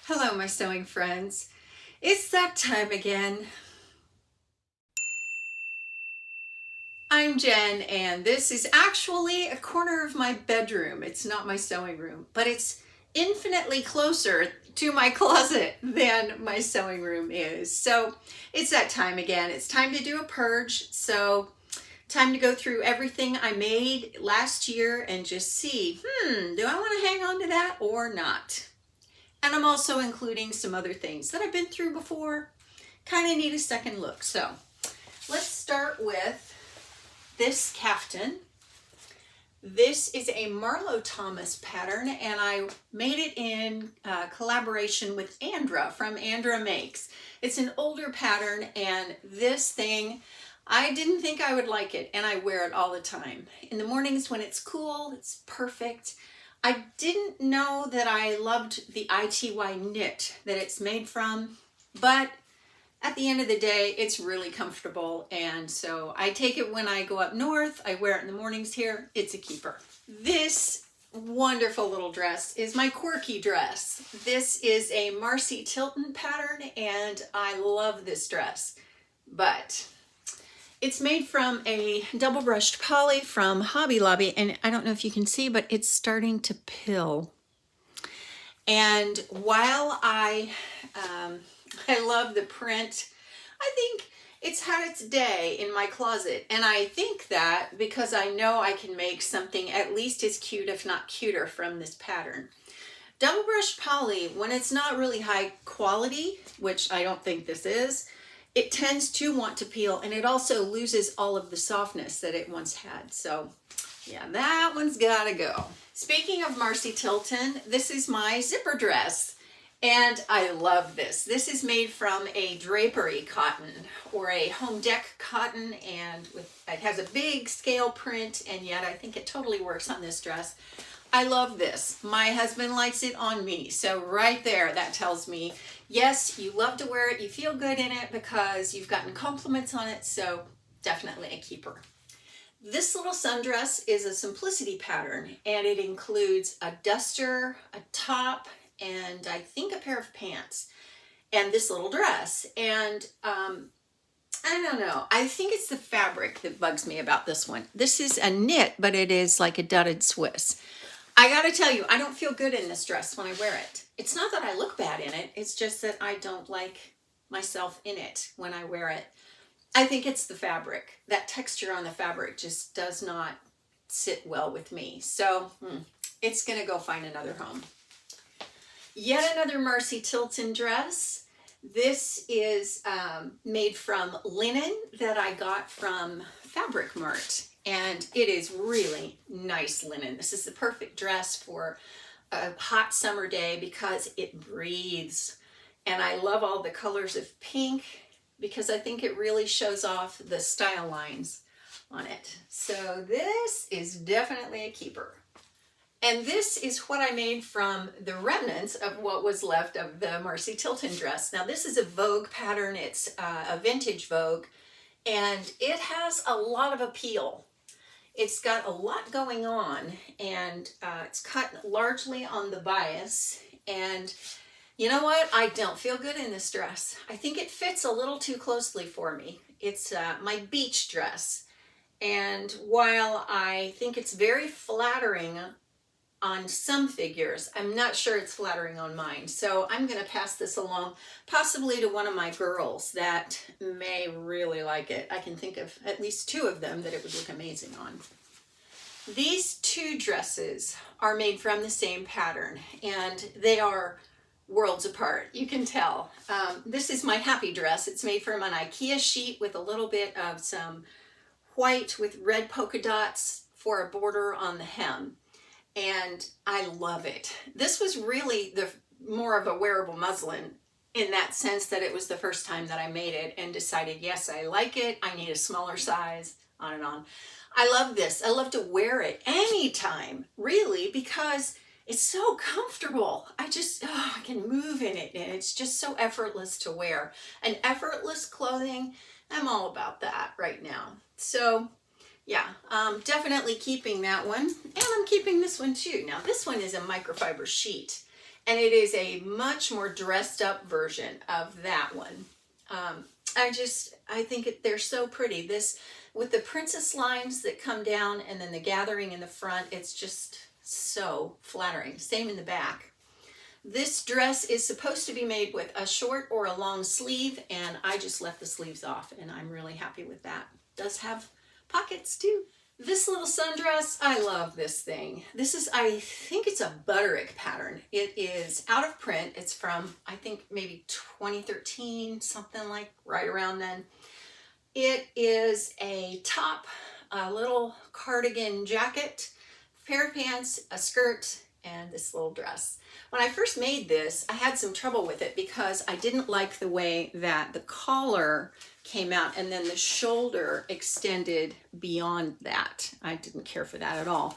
Hello, my sewing friends. It's that time again. I'm Jen, and this is actually a corner of my bedroom. It's not my sewing room, but it's infinitely closer to my closet than my sewing room is. So it's that time again. It's time to do a purge. So time to go through everything I made last year and just see, do I want to hang on to that or not? And I'm also including some other things that I've been through before. Kind of need a second look. So let's start with this caftan. This is a Marlo Thomas pattern, and I made it in collaboration with Andra from Andra Makes. It's an older pattern, and this thing, I didn't think I would like it, and I wear it all the time. In the mornings when it's cool, it's perfect. I didn't know that I loved the ITY knit that it's made from, but at the end of the day, it's really comfortable, and so I take it when I go up north. I wear it in the mornings here. It's a keeper. This wonderful little dress is my quirky dress. This is a Marcy Tilton pattern, and I love this dress, but it's made from a double brushed poly from Hobby Lobby, and I don't know if you can see, but it's starting to pill. And while I love the print, I think it's had its day in my closet, and I think that because I know I can make something at least as cute, if not cuter, from this pattern. Double brushed poly, when it's not really high quality, which I don't think this is, it tends to want to peel, and it also loses all of the softness that it once had. So yeah, that one's gotta go. Speaking of Marcy Tilton, this is my zipper dress, and I love this. This is made from a drapery cotton or a home dec cotton, and it has a big scale print, and yet I think it totally works on this dress. I love this. My husband likes it on me. So right there, that tells me, yes, you love to wear it. You feel good in it because you've gotten compliments on it. So definitely a keeper. This little sundress is a simplicity pattern, and it includes a duster, a top, and I think a pair of pants, and this little dress. And I don't know. I think it's the fabric that bugs me about this one. This is a knit, but it is like a dudded Swiss. I gotta tell you, I don't feel good in this dress when I wear it. It's not that I look bad in it, it's just that I don't like myself in it when I wear it. I think it's the fabric. That texture on the fabric just does not sit well with me. So it's gonna go find another home. Yet another Marcy Tilton dress. This is made from linen that I got from Fabric Mart. And it is really nice linen. This is the perfect dress for a hot summer day because it breathes. And I love all the colors of pink because I think it really shows off the style lines on it. So this is definitely a keeper. And this is what I made from the remnants of what was left of the Marcy Tilton dress. Now this is a Vogue pattern. It's a vintage Vogue, and it has a lot of appeal. It's got a lot going on, and it's cut largely on the bias. And you know what? I don't feel good in this dress. I think it fits a little too closely for me. It's my beach dress. And while I think it's very flattering on some figures, I'm not sure it's flattering on mine. So I'm going to pass this along, possibly to one of my girls that may really like it. I can think of at least two of them that it would look amazing on. These two dresses are made from the same pattern, and they are worlds apart. You can tell. This is my happy dress. It's made from an IKEA sheet with a little bit of some white with red polka dots for a border on the hem. And I love it. This was really the more of a wearable muslin in that sense that it was the first time that I made it and decided, yes, I like it. I need a smaller size, on and on. I love this. I love to wear it anytime, really, because it's so comfortable. I can move in it, and it's just so effortless to wear. And effortless clothing, I'm all about that right now. So yeah, definitely keeping that one, and I'm keeping this one too. Now this one is a microfiber sheet, And it is a much more dressed up version of that one. I think they're so pretty. This, with the princess lines that come down and then the gathering in the front, it's just so flattering. Same in the back. This dress is supposed to be made with a short or a long sleeve, and I just left the sleeves off, and I'm really happy with that. It does have pockets too. This little sundress, I love this thing. This is, I think it's a Butterick pattern. It is out of print. It's from, I think maybe 2013, something like right around then. It is a top, a little cardigan jacket, pair of pants, a skirt, and this little dress. When I first made this, I had some trouble with it because I didn't like the way that the collar came out and then the shoulder extended beyond that. I didn't care for that at all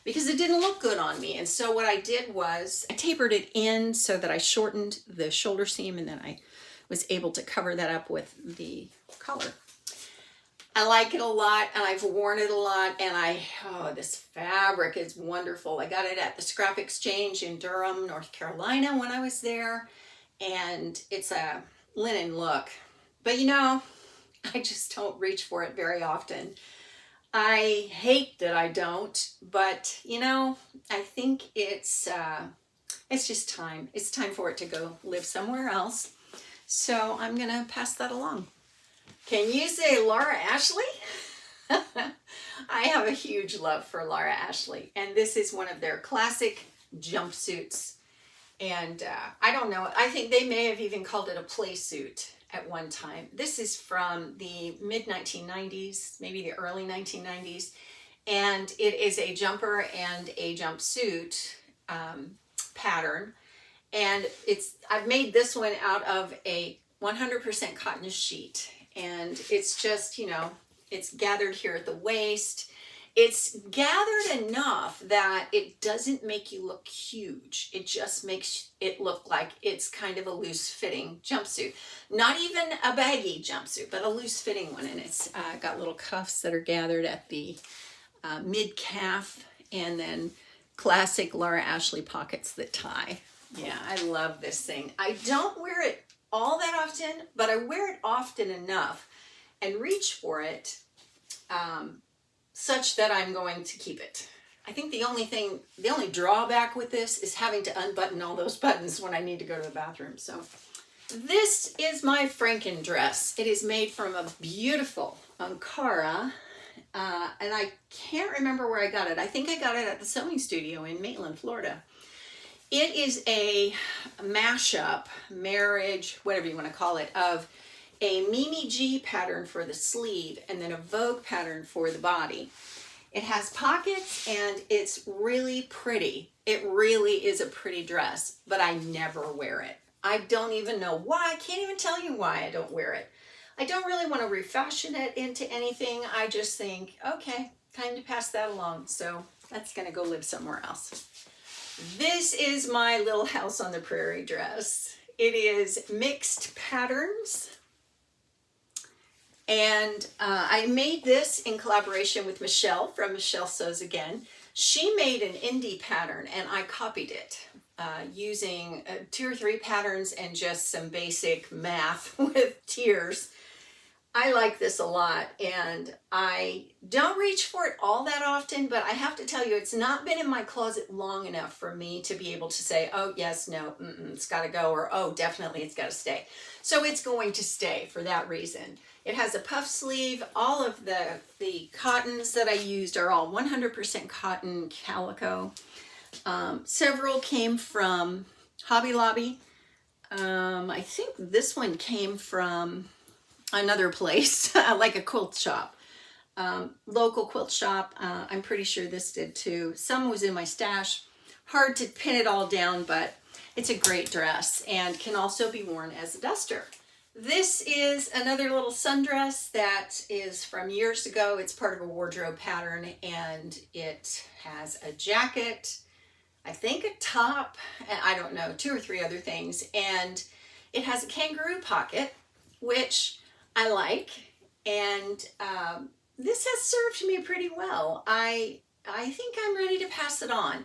because it didn't look good on me. And so what I did was I tapered it in so that I shortened the shoulder seam, and then I was able to cover that up with the collar. I like it a lot, and I've worn it a lot, and this fabric is wonderful. I got it at the Scrap Exchange in Durham, North Carolina when I was there, and it's a linen look. But you know, I just don't reach for it very often. I hate that I don't, but you know, I think it's just time. It's time for it to go live somewhere else. So I'm gonna pass that along. Can you say Laura Ashley? I have a huge love for Laura Ashley, and this is one of their classic jumpsuits. And I don't know, I think they may have even called it a play suit at one time. This is from the mid 1990s, maybe the early 1990s, and it is a jumper and a jumpsuit pattern. And I've made this one out of a 100% cotton sheet. And it's just, you know, it's gathered here at the waist. It's gathered enough that it doesn't make you look huge. It just makes it look like it's kind of a loose fitting jumpsuit. Not even a baggy jumpsuit, but a loose fitting one. And it's got little cuffs that are gathered at the mid calf, and then classic Laura Ashley pockets that tie. Yeah, I love this thing. I don't wear it all that often, but I wear it often enough and reach for it such that I'm going to keep it. I think the only drawback with this is having to unbutton all those buttons when I need to go to the bathroom. So this is my Franken dress. It is made from a beautiful Ankara, and I can't remember where I got it. I think I got it at the sewing studio in Maitland, Florida. It is a mashup, marriage, whatever you want to call it, of a Mimi G pattern for the sleeve and then a Vogue pattern for the body. It has pockets and it's really pretty. It really is a pretty dress, but I never wear it. I don't even know why. I can't even tell you why I don't wear it. I don't really want to refashion it into anything. I just think, okay, time to pass that along. So that's going to go live somewhere else. This is my Little House on the Prairie dress. It is mixed patterns. And I made this in collaboration with Michelle from Michelle Sews Again. She made an indie pattern and I copied it using 2 or 3 patterns and just some basic math with tiers. I like this a lot, and I don't reach for it all that often, but I have to tell you, it's not been in my closet long enough for me to be able to say, oh, yes, no, it's got to go, or oh, definitely it's got to stay. So it's going to stay for that reason. It has a puff sleeve. All of the cottons that I used are all 100% cotton calico. Several came from Hobby Lobby. I think this one came from another place, like a quilt shop, local quilt shop. I'm pretty sure this did too. Some was in my stash. Hard to pin it all down, but it's a great dress and can also be worn as a duster. This is another little sundress that is from years ago. It's part of a wardrobe pattern, and it has a jacket, I think a top, and I don't know, 2 or 3 other things. And it has a kangaroo pocket, which I like, and this has served me pretty well. I think I'm ready to pass it on.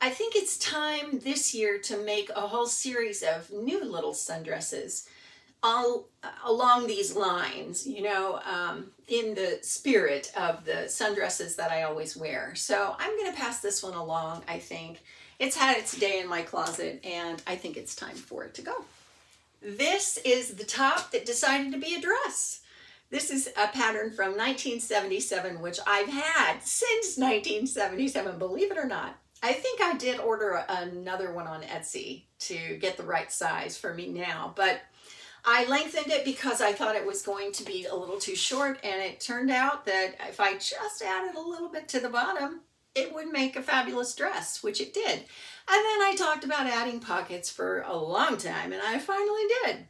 I think it's time this year to make a whole series of new little sundresses all along these lines, you know, in the spirit of the sundresses that I always wear. So I'm going to pass this one along, I think. It's had its day in my closet, and I think it's time for it to go. This is the top that decided to be a dress. This is a pattern from 1977, which I've had since 1977, believe it or not. I think I did order another one on Etsy to get the right size for me now, but I lengthened it because I thought it was going to be a little too short, and it turned out that if I just added a little bit to the bottom, it would make a fabulous dress, which it did. And then I talked about adding pockets for a long time, and I finally did.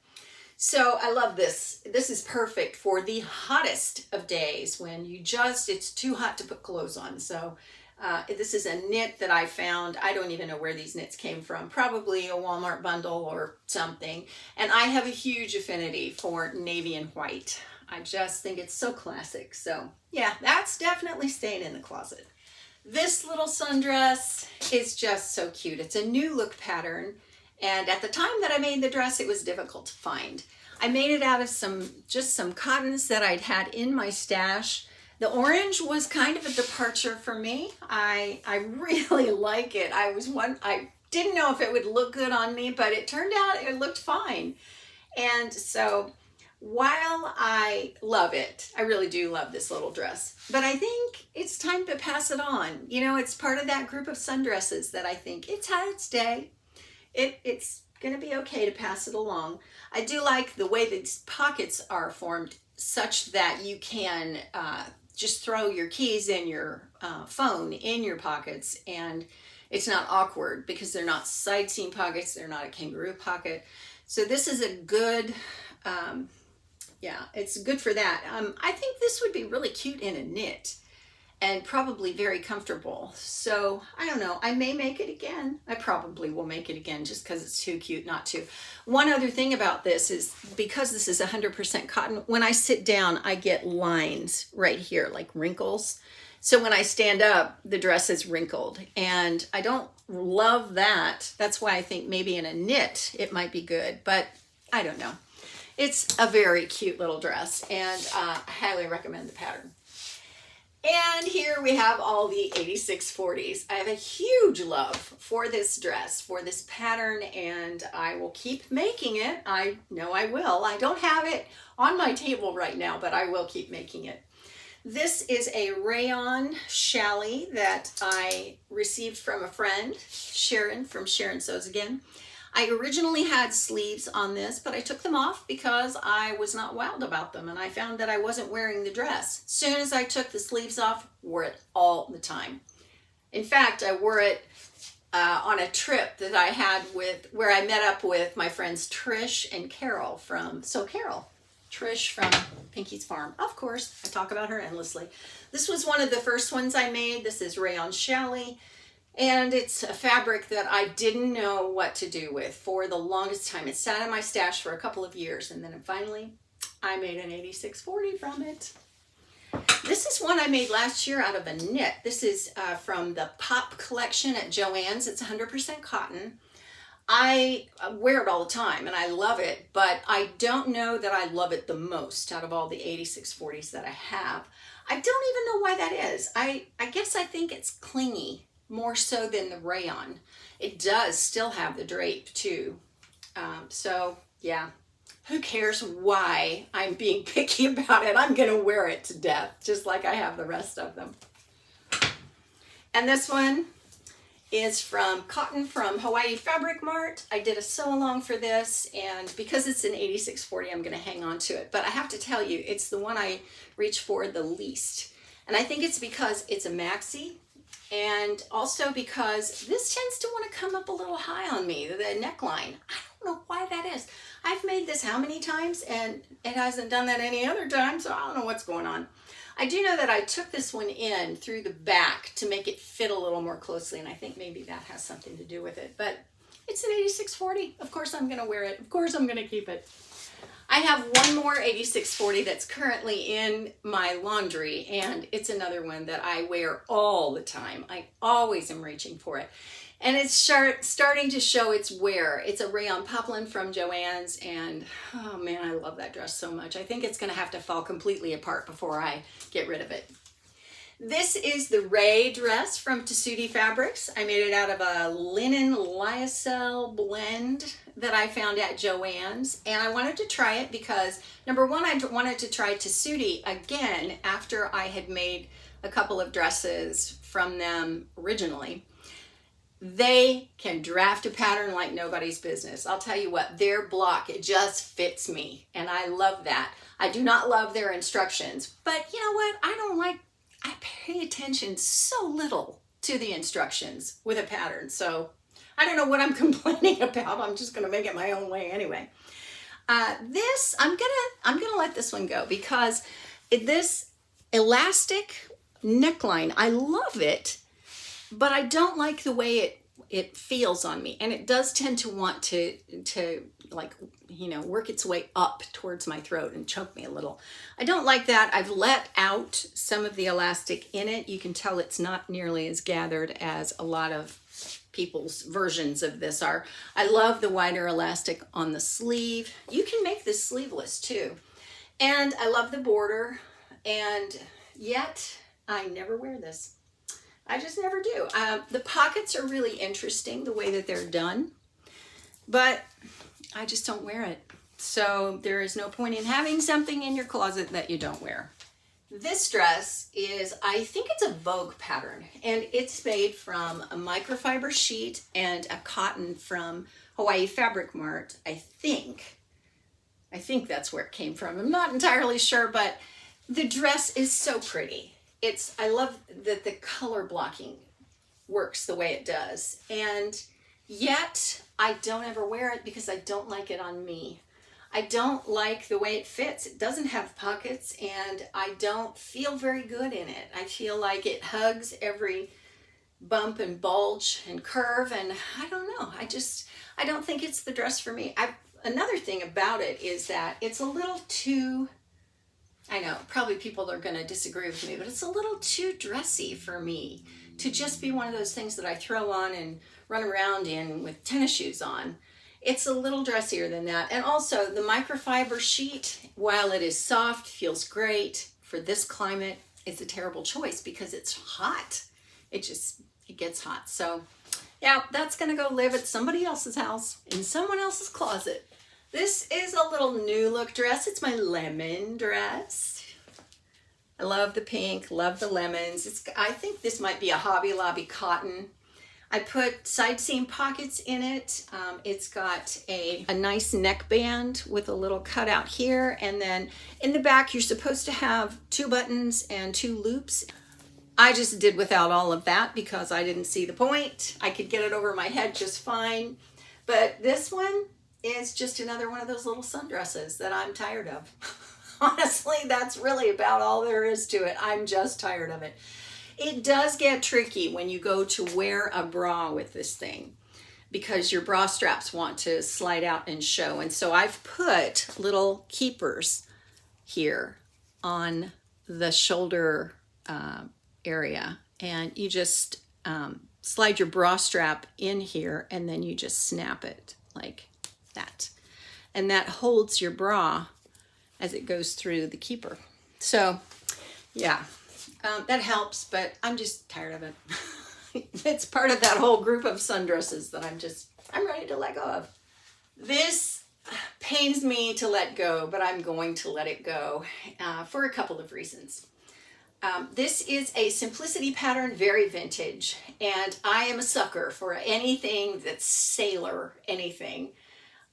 So I love this. This is perfect for the hottest of days when it's too hot to put clothes on. So this is a knit that I found. I don't even know where these knits came from. Probably a Walmart bundle or something. And I have a huge affinity for navy and white. I just think it's so classic. So yeah, that's definitely staying in the closet. This little sundress is just so cute. It's a new look pattern. And at the time that I made the dress, it was difficult to find. I made it out of just some cottons that I'd had in my stash. The orange was kind of a departure for me. I really like it. I didn't know if it would look good on me, but it turned out it looked fine. And so while I love it, I really do love this little dress, but I think it's time to pass it on. You know, it's part of that group of sundresses that I think it's had its day. It's going to be okay to pass it along. I do like the way these pockets are formed such that you can just throw your keys and your phone in your pockets, and it's not awkward because they're not side seam pockets. They're not a kangaroo pocket. So this is a good, it's good for that. I think this would be really cute in a knit and probably very comfortable. So I don't know, I may make it again. I probably will make it again just because it's too cute not to. One other thing about this is because this is 100% cotton, when I sit down, I get lines right here, like wrinkles. So when I stand up, the dress is wrinkled, and I don't love that. That's why I think maybe in a knit, it might be good, but I don't know. It's a very cute little dress, and I highly recommend the pattern. And here we have all the 8640s. I have a huge love for this dress, for this pattern, and I will keep making it. I know I will. I don't have it on my table right now, but I will keep making it. This is a rayon challis that I received from a friend, Sharon, from Sharon Sews Again. I originally had sleeves on this, but I took them off because I was not wild about them, and I found that I wasn't wearing the dress. As soon as I took the sleeves off, wore it all the time. In fact, I wore it on a trip that I had where I met up with my friends Trish and Carole from Carole. Trish from Pinky's Farm. Of course, I talk about her endlessly. This was one of the first ones I made. This is rayon challis. And it's a fabric that I didn't know what to do with for the longest time. It sat in my stash for a couple of years, and then finally I made an 8640 from it. This is one I made last year out of a knit. This is from the Pop collection at Joann's. It's 100% cotton. I wear it all the time and I love it, but I don't know that I love it the most out of all the 8640s that I have. I don't even know why that is. I guess I think it's clingy more so than the rayon. It does still have the drape too. So yeah, who cares why I'm being picky about it? I'm gonna wear it to death, just like I have the rest of them. And this one is from cotton from Hawaii Fabric Mart. I did a sew along for this, and because it's an 8640, I'm gonna hang on to it. But I have to tell you, it's the one I reach for the least. And I think it's because it's a maxi, and also because this tends to want to come up a little high on me, the neckline. I don't know why that is. I've made this how many times, and it hasn't done that any other time, so I don't know what's going on. I do know that I took this one in through the back to make it fit a little more closely, and I think maybe that has something to do with it. But it's an 8640. Of course I'm going to wear it. Of course I'm going to keep it. I have one more 8640 that's currently in my laundry, and it's another one that I wear all the time. I always am reaching for it. And it's starting to show its wear. It's a rayon poplin from Joann's, and oh man, I love that dress so much. I think it's gonna have to fall completely apart before I get rid of it. This is the Ray dress from Tessuti Fabrics. I made it out of a linen lyocell blend that I found at Joann's, and I wanted to try it because number one, I wanted to try Tessuti again after I had made a couple of dresses from them originally. They can draft a pattern like nobody's business. I'll tell you what, their block, it just fits me, and I love that. I do not love their instructions, but you know what? I pay attention so little to the instructions with a pattern, so I don't know what I'm complaining about. I'm just gonna make it my own way anyway. This, I'm gonna let this one go because this elastic neckline, I love it, but I don't like the way it feels on me, and it does tend to want to like, you know, work its way up towards my throat and choke me a little. I don't like that. I've let out some of the elastic in it. You can tell it's not nearly as gathered as a lot of people's versions of this are. I love the wider elastic on the sleeve. You can make this sleeveless too. And I love the border, and yet I never wear this. I just never do. The pockets are really interesting the way that they're done, but I just don't wear it. So there is no point in having something in your closet that you don't wear. This dress is, I think it's a Vogue pattern, and it's made from a microfiber sheet and a cotton from Hawaii Fabric Mart, I think. I think that's where it came from. I'm not entirely sure, but the dress is so pretty. I love that the color blocking works the way it does, and yet I don't ever wear it because I don't like it on me. I don't like the way it fits. It doesn't have pockets, and I don't feel very good in it. I feel like it hugs every bump and bulge and curve, and I don't know. I don't think it's the dress for me. Another thing about it is that it's a little too, I know, probably people are going to disagree with me, but it's a little too dressy for me to just be one of those things that I throw on and run around in with tennis shoes on. It's a little dressier than that. And also the microfiber sheet, while it is soft, feels great for this climate, it's a terrible choice because it's hot. It gets hot. So yeah, that's going to go live at somebody else's house in someone else's closet. This is a little new look dress. It's my lemon dress. I love the pink, love the lemons. I think this might be a Hobby Lobby cotton. I put side seam pockets in it. It's got a nice neckband with a little cutout here. And then in the back, you're supposed to have 2 buttons and 2 loops. I just did without all of that because I didn't see the point. I could get it over my head just fine. But this one is just another one of those little sundresses that I'm tired of. Honestly, that's really about all there is to it. I'm just tired of it. It does get tricky when you go to wear a bra with this thing because your bra straps want to slide out and show. And so I've put little keepers here on the shoulder area, and you just slide your bra strap in here, and then you just snap it like that. And that holds your bra as it goes through the keeper. So yeah, that helps, but I'm just tired of it. It's part of that whole group of sundresses that I'm ready to let go of. This pains me to let go, but I'm going to let it go for a couple of reasons. This is a simplicity pattern, very vintage, and I am a sucker for anything that's sailor anything.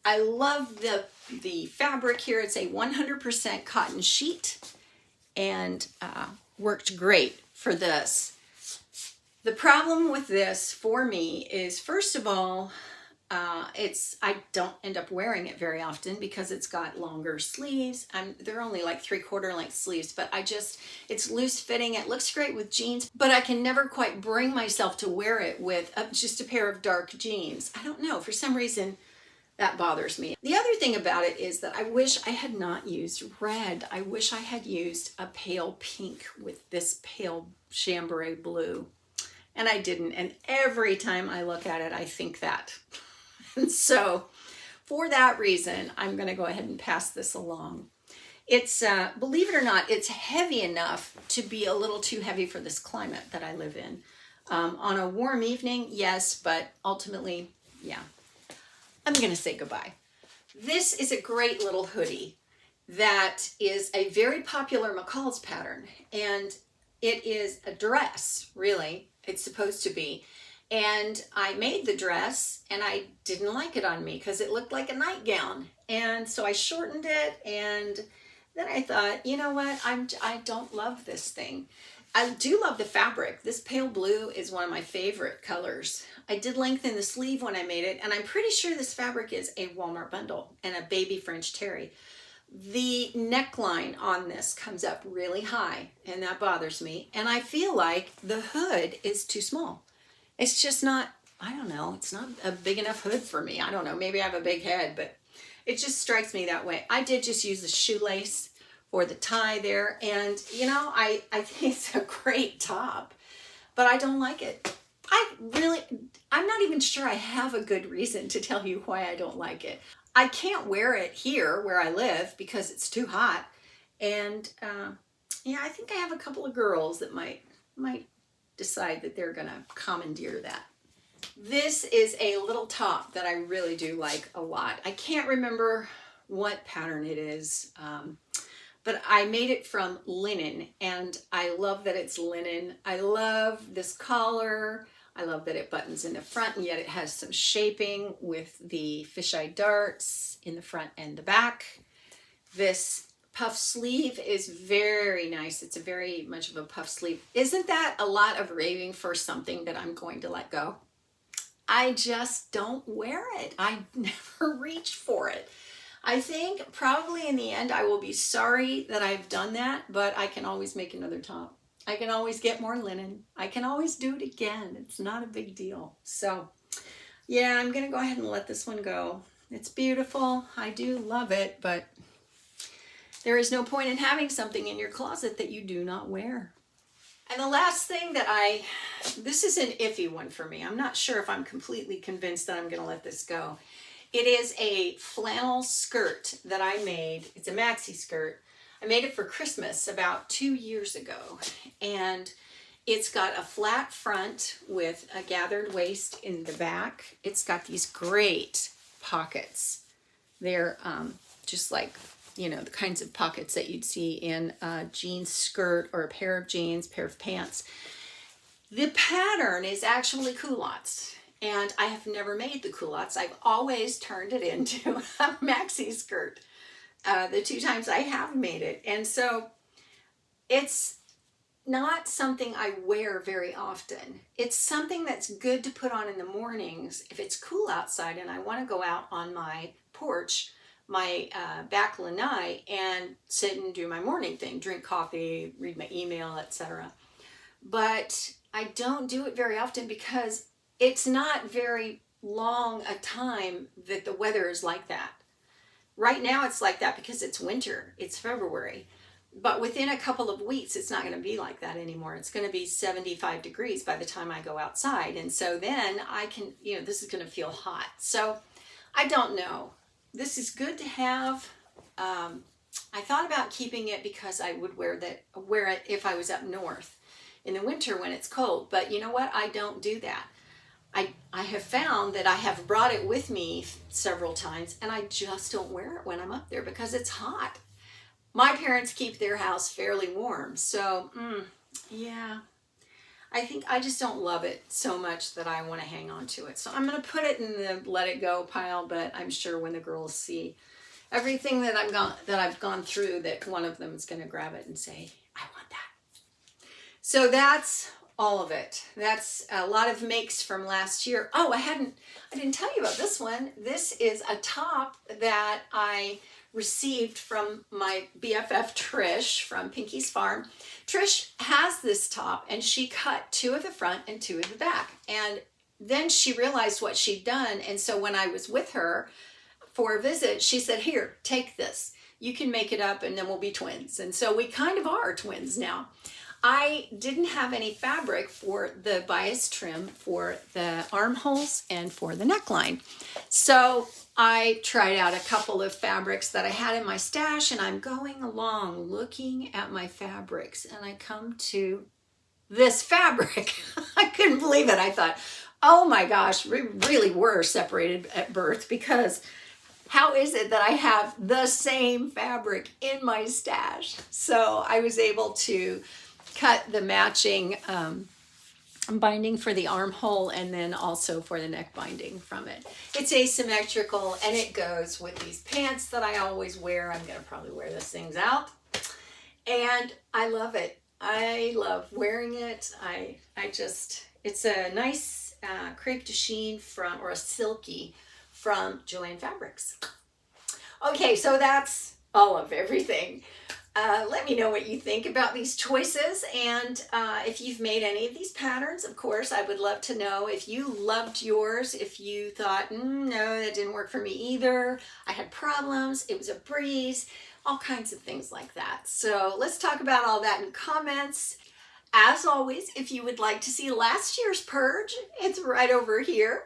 I love the fabric here. It's a 100% cotton sheet, and worked great for this. The problem with this for me is, first of all, I don't end up wearing it very often because it's got longer sleeves. They're only like 3/4 length sleeves, but it's loose fitting. It looks great with jeans, but I can never quite bring myself to wear it with just a pair of dark jeans. I don't know, for some reason that bothers me. The other thing about it is that I wish I had not used red. I wish I had used a pale pink with this pale chambray blue. And I didn't. And every time I look at it, I think that. And so for that reason, I'm going to go ahead and pass this along. It's, believe it or not, it's heavy enough to be a little too heavy for this climate that I live in. On a warm evening, yes, but ultimately, yeah. I'm going to say goodbye. This is a great little hoodie that is a very popular McCall's pattern, and it is a dress, really. It's supposed to be. And I made the dress and I didn't like it on me because it looked like a nightgown. And so I shortened it, and then I thought, you know what? I don't love this thing. I do love the fabric. This pale blue is one of my favorite colors. I did lengthen the sleeve when I made it, and I'm pretty sure this fabric is a Walmart bundle and a baby French terry. The neckline on this comes up really high, and that bothers me. And I feel like the hood is too small. It's just not, I don't know, it's not a big enough hood for me. I don't know, maybe I have a big head, but it just strikes me that way. I did just use the shoelace for the tie there, and you know, I think it's a great top, but I don't like it. I'm not even sure I have a good reason to tell you why I don't like it. I can't wear it here where I live because it's too hot, and yeah, I think I have a couple of girls that might decide that they're gonna commandeer that. This is a little top that I really do like a lot. I can't remember what pattern it is, but I made it from linen, and I love that it's linen. I love this collar. I love that it buttons in the front, and yet it has some shaping with the fisheye darts in the front and the back. This puff sleeve is very nice. It's a very much of a puff sleeve. Isn't that a lot of raving for something that I'm going to let go? I just don't wear it. I never reach for it. I think probably in the end I will be sorry that I've done that, but I can always make another top. I can always get more linen. I can always do it again. It's not a big deal. So yeah, I'm gonna go ahead and let this one go. It's beautiful. I do love it, but there is no point in having something in your closet that you do not wear. And the last thing that this is an iffy one for me. I'm not sure if I'm completely convinced that I'm gonna let this go. It is a flannel skirt that I made. It's a maxi skirt. I made it for Christmas about 2 years ago. And it's got a flat front with a gathered waist in the back. It's got these great pockets. They're just like, you know, the kinds of pockets that you'd see in a jeans skirt or a pair of jeans, pair of pants. The pattern is actually culottes. And I have never made the culottes. I've always turned it into a maxi skirt. The 2 times I have made it. And so it's not something I wear very often. It's something that's good to put on in the mornings if it's cool outside and I want to go out on my porch, my back lanai, and sit and do my morning thing, drink coffee, read my email, etc. But I don't do it very often because it's not very long a time that the weather is like that. Right now it's like that because it's winter, it's February. But within a couple of weeks, it's not going to be like that anymore. It's going to be 75 degrees by the time I go outside. And so then I can, you know, this is going to feel hot. So I don't know. This is good to have. I thought about keeping it because I would wear it if I was up north in the winter when it's cold. But you know what? I don't do that. I have found that I have brought it with me several times and I just don't wear it when I'm up there because it's hot. My parents keep their house fairly warm. So, yeah, I think I just don't love it so much that I want to hang on to it. So I'm going to put it in the let it go pile, but I'm sure when the girls see everything that I've gone through, that one of them is going to grab it and say, I want that. So that's all of it. That's a lot of makes from last year. Oh, I didn't tell you about this one. This is a top that I received from my BFF Trish from Pinky's Farm. Trish has this top and she cut 2 of the front and 2 of the back. And then she realized what she'd done. And so when I was with her for a visit, she said, here, take this. You can make it up and then we'll be twins. And so we kind of are twins now. I didn't have any fabric for the bias trim for the armholes and for the neckline. So I tried out a couple of fabrics that I had in my stash, and I'm going along looking at my fabrics, and I come to this fabric. I couldn't believe it. I thought, oh my gosh, we really were separated at birth, because how is it that I have the same fabric in my stash? So I was able to cut the matching binding for the armhole and then also for the neck binding from it. It's asymmetrical, and it goes with these pants that I always wear. I'm going to probably wear these things out. And I love it. I love wearing it. It's a nice crepe de chine from, or a silky from Joanne Fabrics. Okay, so that's all of everything. Let me know what you think about these choices, and if you've made any of these patterns. Of course, I would love to know if you loved yours, if you thought, no, that didn't work for me either, I had problems, it was a breeze, all kinds of things like that. So let's talk about all that in comments. As always, if you would like to see last year's Purge, it's right over here.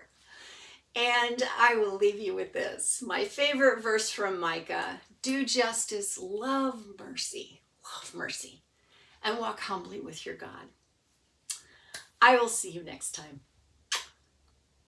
And I will leave you with this, my favorite verse from Micah: do justice, love mercy, and walk humbly with your God. I will see you next time.